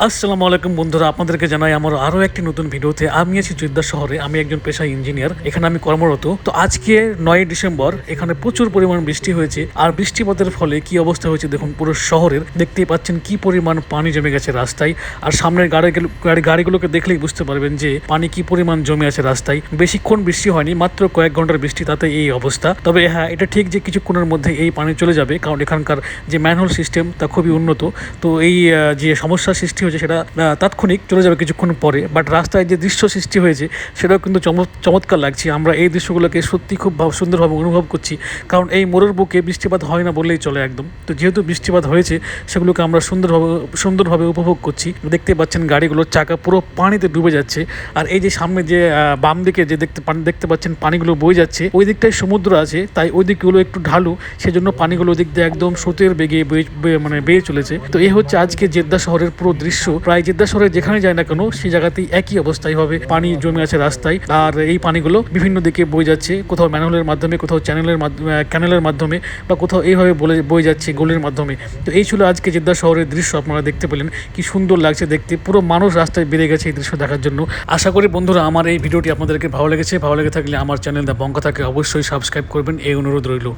আসসালামু আলাইকুম বন্ধুরা, আপনাদেরকে জানাই আমার আরও একটি নতুন ভিডিওতে। আমি আছি জেদ্দা শহরে। আমি একজন পেশায় ইঞ্জিনিয়ার, এখানে আমি কর্মরত। তো আজকে 9 ডিসেম্বর এখানে প্রচুর পরিমাণ বৃষ্টি হয়েছে। আর বৃষ্টিপাতের ফলে কি অবস্থা হয়েছে দেখুন পুরো শহরের। দেখতেই পাচ্ছেন কি পরিমাণ পানি জমে গেছে রাস্তায়। আর সামনের গাড়িগুলোকে দেখলেই বুঝতে পারবেন যে পানি কি পরিমাণ জমে আছে রাস্তায়। বেশিক্ষণ বৃষ্টি হয়নি, মাত্র কয়েক ঘন্টার বৃষ্টি, তাতে এই অবস্থা। তবে হ্যাঁ, এটা ঠিক যে কিছুক্ষণের মধ্যে এই পানি চলে যাবে, কারণ এখানকার যে ম্যানহোল সিস্টেম তা খুবই উন্নত। তো এই যে সমস্যার সৃষ্টি হয়েছে সেটা তাৎক্ষণিক চলে যাবে কিছুক্ষণ পরে। বাট রাস্তায় যে দৃশ্য সৃষ্টি হয়েছে সেটাও কিন্তু চমৎকার লাগছে। আমরা এই দৃশ্যগুলোকে সত্যি খুব সুন্দরভাবে অনুভব করছি, কারণ এই মোড়ের বুকে বৃষ্টিপাত হয় না বললেই চলে একদম। তো যেহেতু বৃষ্টিপাত হয়েছে সেগুলোকে আমরা সুন্দরভাবে উপভোগ করছি। দেখতে পাচ্ছেন গাড়িগুলোর চাকা পুরো পানিতে ডুবে যাচ্ছে। আর এই যে সামনে যে বাম দিকে যে দেখতে পাচ্ছেন পানিগুলো বয়ে যাচ্ছে, ওই দিকটায় সমুদ্র আছে, তাই ওই দিকগুলো একটু ঢালু, সেজন্য পানিগুলো ওই দিক দিয়ে একদম স্রোতের বেগে বেয়ে চলেছে। তো এই হচ্ছে আজকে জেদ্দা শহরের পুরো দৃশ্য। প্রায় জেদ্দা শহরে যেখানে যায় না কেন সেই জায়গাতেই একই অবস্থায় হবে, পানি জমে আছে রাস্তায়। আর এই পানিগুলো বিভিন্ন দিকে বয়ে যাচ্ছে, কোথাও ম্যানহোলের মাধ্যমে, কোথাও ক্যানেলের মাধ্যমে, বা কোথাও এইভাবে বয়ে যাচ্ছে গলির মাধ্যমে। তো এই ছিল আজকে জেদ্দা শহরের দৃশ্য। আপনারা দেখতে পেলেন কি সুন্দর লাগছে দেখতে, পুরো মানুষ রাস্তায় বেরিয়ে গেছে এই দৃশ্য দেখার জন্য। আশা করি বন্ধুরা আমার এই ভিডিওটি আপনাদেরকে ভালো লেগেছে। ভালো লেগে থাকলে আমার চ্যানেল দ্য বঙ্কা থাকে অবশ্যই সাবস্ক্রাইব করবেন, এই অনুরোধ রইল।